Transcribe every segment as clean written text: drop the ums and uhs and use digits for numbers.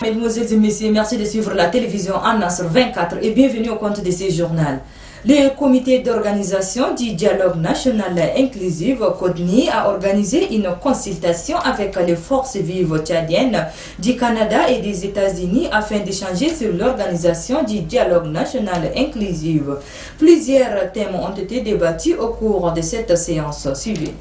Mesdemoiselles et messieurs, merci de suivre la télévision Al-Nasr 24 et bienvenue au compte de ces journaux. Le comité d'organisation du dialogue national inclusif CODNI a organisé une consultation avec les forces vives tchadiennes du Canada et des États-Unis afin d'échanger sur l'organisation du dialogue national inclusif. Plusieurs thèmes ont été débattus au cours de cette séance. Suivez.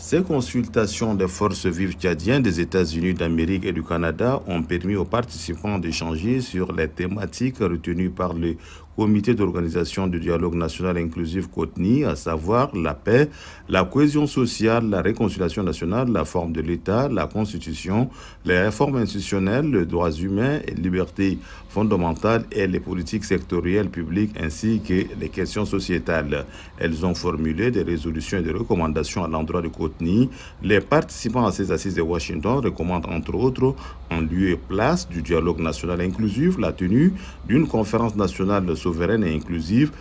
Ces consultations des forces vives tchadiennes des États-Unis d'Amérique et du Canada ont permis aux participants d'échanger sur les thématiques retenues par le Comité d'organisation du dialogue national inclusif CODNI, à savoir la paix, la cohésion sociale, la réconciliation nationale, la forme de l'État, la Constitution, les réformes institutionnelles, les droits humains et libertés fondamentales et les politiques sectorielles publiques ainsi que les questions sociétales. Elles ont formulé des résolutions et des recommandations à l'endroit du CODNI. Les participants à ces assises de Washington recommandent entre autres, en lieu et place du dialogue national inclusif, la tenue d'une conférence nationale souveraine et inclusive,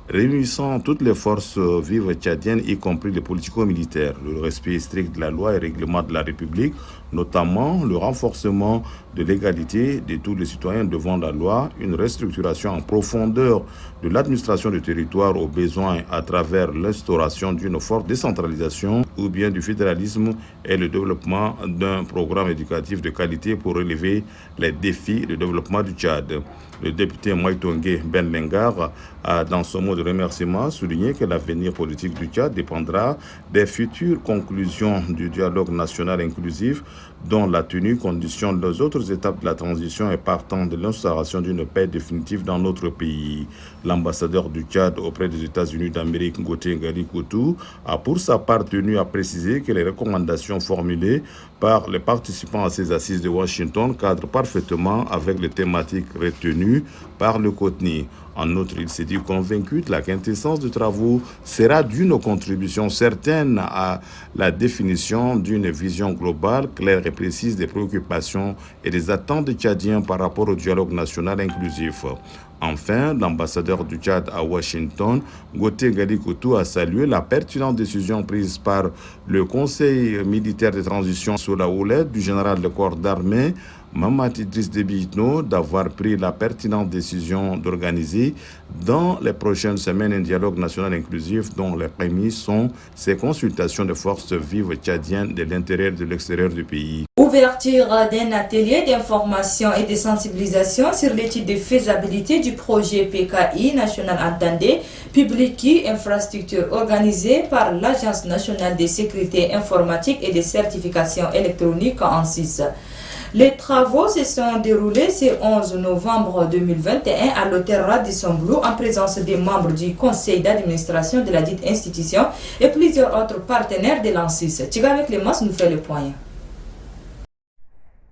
réunissant toutes les forces vives tchadiennes, y compris les politico-militaires, le respect strict de la loi et règlements de la République, notamment le renforcement de l'égalité de tous les citoyens devant la loi, une restructuration en profondeur de l'administration du territoire aux besoins à travers l'instauration d'une forte décentralisation ou bien du fédéralisme et le développement d'un programme éducatif de qualité pour relever les défis de développement du Tchad. Le député Moïtongue Ben Lengar a, dans son mot de remerciement, souligné que l'avenir politique du Tchad dépendra des futures conclusions du dialogue national inclusif, dont la tenue conditionne les autres étapes de la transition et partant de l'instauration d'une paix définitive dans notre pays. L'ambassadeur du Tchad auprès des États-Unis d'Amérique, Ngoté Ngali Koutou, a pour sa part tenu à préciser que les recommandations formulées par les participants à ces assises de Washington cadrent parfaitement avec les thématiques retenues par le CODNI. En outre, il s'est dit convaincu que la quintessence des travaux sera d'une contribution certaine à la définition d'une vision globale, claire et précise des préoccupations et des attentes des Tchadiens par rapport au dialogue national inclusif. Enfin, l'ambassadeur du Tchad à Washington, Ngoté Ngali Koutou, a salué la pertinente décision prise par le Conseil militaire de transition sous la houlette du général de corps d'armée Mahamat Idriss Déby Itno d'avoir pris la pertinente décision d'organiser dans les prochaines semaines un dialogue national inclusif dont les prémices sont ces consultations de forces vives tchadiennes de l'intérieur et de l'extérieur du pays. Ouverture d'un atelier d'information et de sensibilisation sur l'étude de faisabilité du projet PKI National Entendé, public et infrastructure organisé par l'Agence nationale de sécurité informatique et de certification électronique en 6. Les travaux se sont déroulés ce 11 novembre 2021 à l'hôtel Radisson Blu en présence des membres du conseil d'administration de la dite institution et plusieurs autres partenaires de l'ANSIS. Tigame Clémence nous fait le point.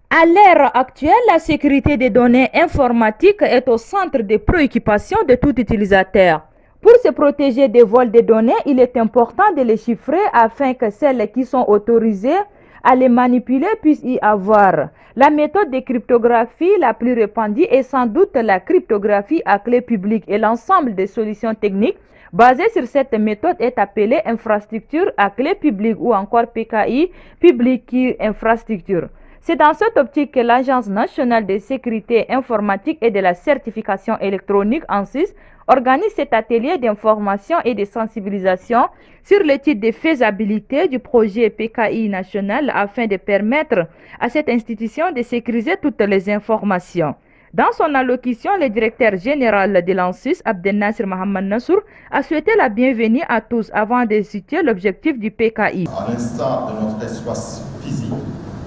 À l'ère actuelle, la sécurité des données informatiques est au centre des préoccupations de tout utilisateur. Pour se protéger des vols de données, il est important de les chiffrer afin que celles qui sont autorisées à les manipuler puissent y avoir. La méthode de cryptographie la plus répandue est sans doute la cryptographie à clé publique et l'ensemble des solutions techniques basées sur cette méthode est appelée infrastructure à clé publique ou encore PKI, Public Key Infrastructure. C'est dans cette optique que l'Agence nationale de sécurité informatique et de la certification électronique ANSIS organise cet atelier d'information et de sensibilisation sur l'étude de faisabilité du projet PKI national afin de permettre à cette institution de sécuriser toutes les informations. Dans son allocution, le directeur général de l'ANSIS, Abdel Nasser Mohamed Nassour, a souhaité la bienvenue à tous avant de situer l'objectif du PKI. À l'instar de notre espace physique,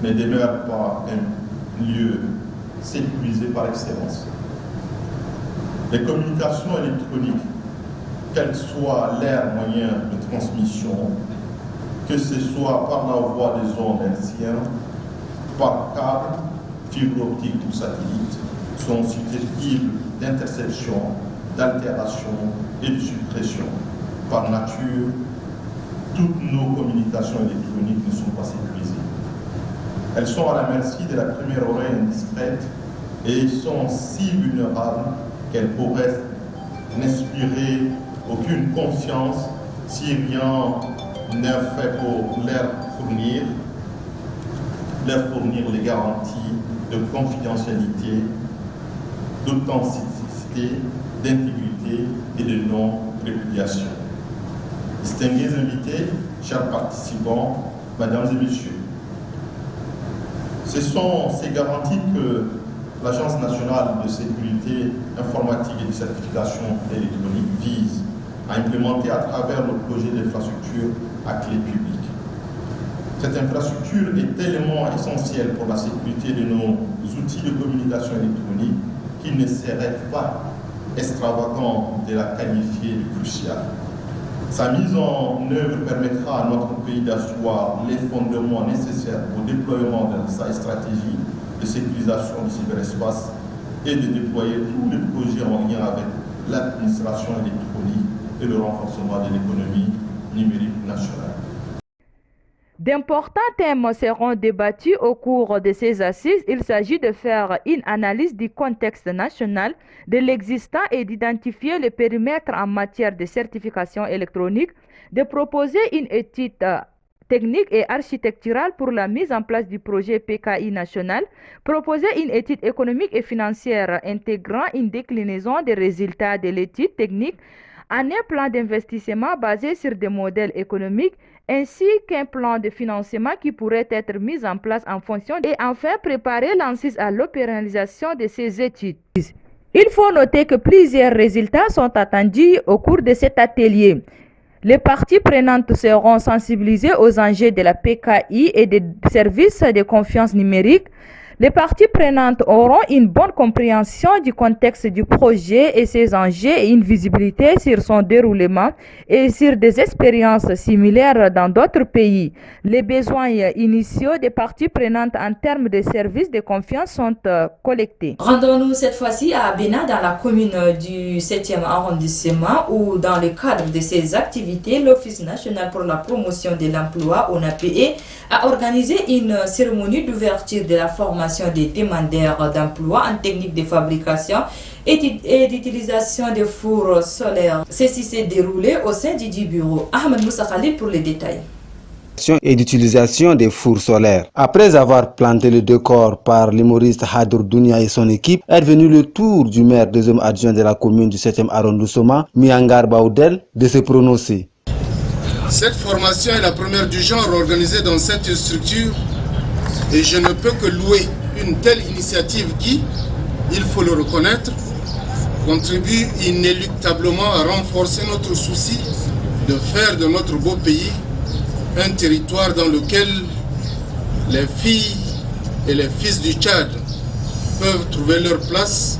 ne demeure pas un lieu sécurisé par excellence. Les communications électroniques, quel soit leur moyen de transmission, que ce soit par la voie des ondes hertziennes, par câble, fibre optique ou satellite, sont susceptibles d'interception, d'altération et de suppression. Par nature, toutes nos communications électroniques ne sont pas sécurisées. Elles sont à la merci de la première oreille indiscrète et sont si vulnérables qu'elles pourraient n'inspirer aucune confiance si rien n'est fait pour leur fournir les garanties de confidentialité, d'authenticité, d'intégrité et de non-répudiation. Distingués invités, chers participants, mesdames et messieurs, ce sont ces garanties que l'Agence nationale de sécurité informatique et de certification électronique vise à implémenter à travers le projet d'infrastructure à clé publique. Cette infrastructure est tellement essentielle pour la sécurité de nos outils de communication électronique qu'il ne serait pas extravagant de la qualifier de cruciale. Sa mise en œuvre permettra à notre pays d'asseoir les fondements nécessaires au déploiement de sa stratégie de sécurisation du cyberespace et de déployer tous les projets en lien avec l'administration électronique et le renforcement de l'économie numérique nationale. D'importants thèmes seront débattus au cours de ces assises. Il s'agit de faire une analyse du contexte national, de l'existant et d'identifier le périmètre en matière de certification électronique, de proposer une étude technique et architecturale pour la mise en place du projet PKI national, proposer une étude économique et financière intégrant une déclinaison des résultats de l'étude technique en un plan d'investissement basé sur des modèles économiques ainsi qu'un plan de financement qui pourrait être mis en place en fonction et enfin préparer l'ANSSIS à l'opéralisation de ces études. Il faut noter que plusieurs résultats sont attendus au cours de cet atelier. Les parties prenantes seront sensibilisées aux enjeux de la PKI et des services de confiance numérique. Les parties prenantes auront une bonne compréhension du contexte du projet et ses enjeux et une visibilité sur son déroulement et sur des expériences similaires dans d'autres pays. Les besoins initiaux des parties prenantes en termes de services de confiance sont collectés. Rendons-nous cette fois-ci à Bénin, dans la commune du 7e arrondissement, où dans le cadre de ses activités, l'Office national pour la promotion de l'emploi, ONAPE, a organisé une cérémonie d'ouverture de la formation des demandeurs d'emploi en technique de fabrication et d'utilisation des fours solaires. Ceci s'est déroulé au sein du bureau. Ahmed Moussa Khalil pour les détails. Et d'utilisation des fours solaires. Après avoir planté le décor par l'humoriste Hadour Dounia et son équipe, est venu le tour du maire deuxième adjoint de la commune du 7e arrondissement, Miangar Baoudel, de se prononcer. Cette formation est la première du genre organisée dans cette structure et je ne peux que louer une telle initiative qui, il faut le reconnaître, contribue inéluctablement à renforcer notre souci de faire de notre beau pays un territoire dans lequel les filles et les fils du Tchad peuvent trouver leur place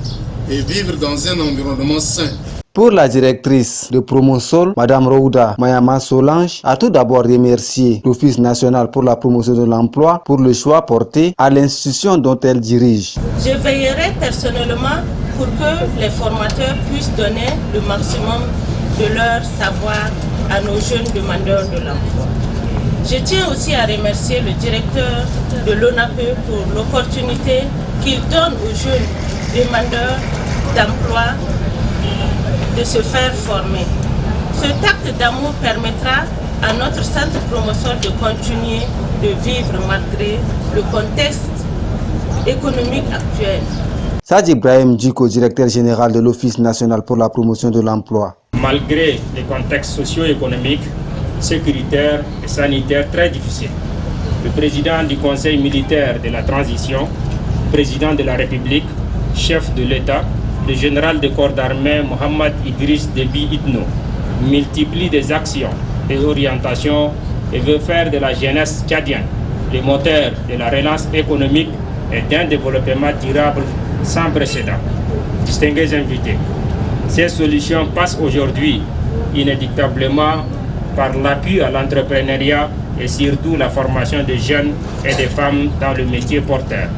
et vivre dans un environnement sain. Pour la directrice de Promosol, Mme Rouda Mayama Solange, a tout d'abord remercié l'Office national pour la promotion de l'emploi pour le choix porté à l'institution dont elle dirige. Je veillerai personnellement pour que les formateurs puissent donner le maximum de leur savoir à nos jeunes demandeurs de l'emploi. Je tiens aussi à remercier le directeur de l'ONAPE pour l'opportunité qu'il donne aux jeunes demandeurs d'emploi de se faire former. Cet acte d'amour permettra à notre centre Promosol de continuer de vivre malgré le contexte économique actuel. Sadji Ibrahim Djiko, directeur général de l'Office national pour la promotion de l'emploi. Malgré les contextes socio-économiques, sécuritaires et sanitaires très difficiles, le président du Conseil militaire de la transition, président de la République, chef de l'État, le général de corps d'armée Mohamed Idriss Déby Itno multiplie des actions et orientations et veut faire de la jeunesse tchadienne le moteur de la relance économique et d'un développement durable sans précédent. Distingués invités, ces solutions passent aujourd'hui inéluctablement par l'appui à l'entrepreneuriat et surtout la formation de jeunes et de femmes dans le métier porteur.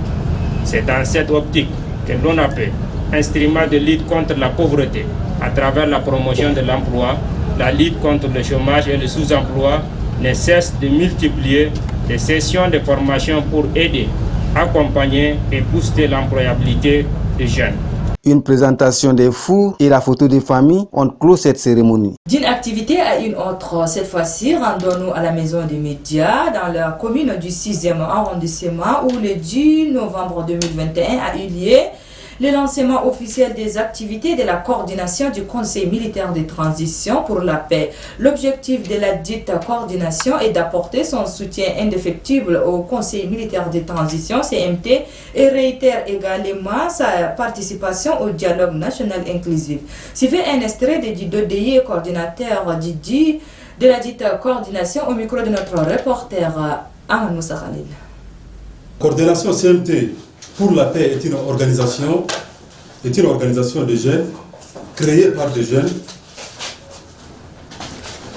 C'est dans cette optique que l'ONAPE, instrument de lutte contre la pauvreté à travers la promotion de l'emploi, la lutte contre le chômage et le sous-emploi, ne cesse de multiplier les sessions de formation pour aider, accompagner et booster l'employabilité des jeunes. Une présentation des fours et la photo de famille ont clos cette cérémonie. D'une activité à une autre, cette fois-ci, rendons-nous à la Maison des médias dans la commune du 6e arrondissement où le 10 novembre 2021 a eu lieu le lancement officiel des activités de la coordination du Conseil militaire de transition pour la paix. L'objectif de la dite coordination est d'apporter son soutien indéfectible au Conseil militaire de transition CMT et réitère également sa participation au dialogue national inclusif. Suivez un extrait de Dido Deye, coordinateur Didi de la dite coordination au micro de notre reporter Ahmed Moussa Khalil. Coordination CMT pour la paix est une organisation de jeunes créée par des jeunes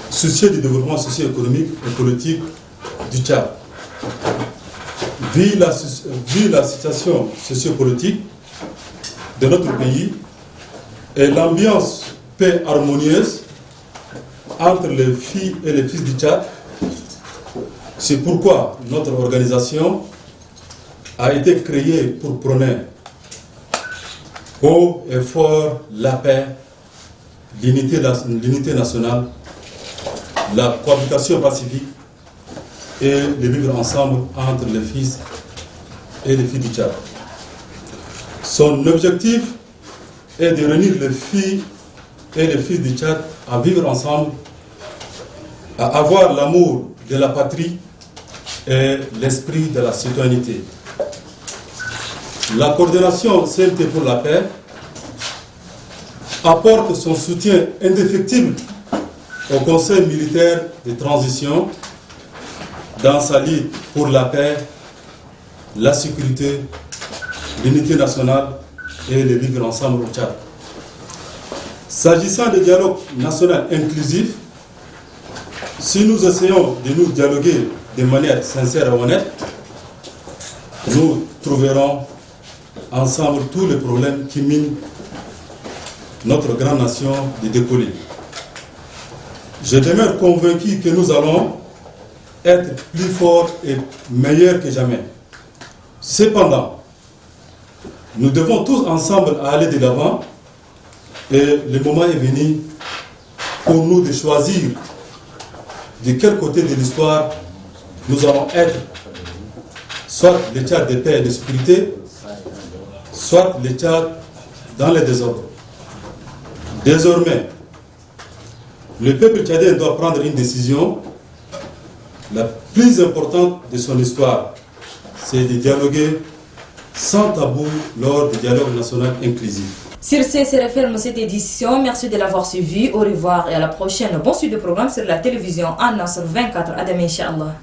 soucieux du développement socio-économique et politique du Tchad. Vu la situation socio-politique de notre pays et l'ambiance paix harmonieuse entre les filles et les fils du Tchad, c'est pourquoi notre organisation a été créé pour prôner haut et fort la paix, l'unité nationale, la cohabitation pacifique et le vivre ensemble entre les fils et les filles du Tchad. Son objectif est de réunir les filles et les fils du Tchad à vivre ensemble, à avoir l'amour de la patrie et l'esprit de la citoyenneté. La coordination CMT pour la paix apporte son soutien indéfectible au Conseil militaire de transition dans sa lutte pour la paix, la sécurité, l'unité nationale et le vivre ensemble au Tchad. S'agissant du dialogue national inclusif, si nous essayons de nous dialoguer de manière sincère et honnête, nous trouverons ensemble tous les problèmes qui minent notre grande nation de décoller. Je demeure convaincu que nous allons être plus forts et meilleurs que jamais. Cependant, nous devons tous ensemble aller de l'avant et le moment est venu pour nous de choisir de quel côté de l'histoire nous allons être, soit le Tchad de paix et de sécurité, soit le Tchad dans les désordres. Désormais, le peuple tchadien doit prendre une décision. La plus importante de son histoire, c'est de dialoguer sans tabou lors du dialogue national inclusif. Sur ce, c'est referme cette édition. Merci de l'avoir suivi. Au revoir et à la prochaine. Bon suite de programme sur la télévision en Nasr 24. Adam, Inch'Allah.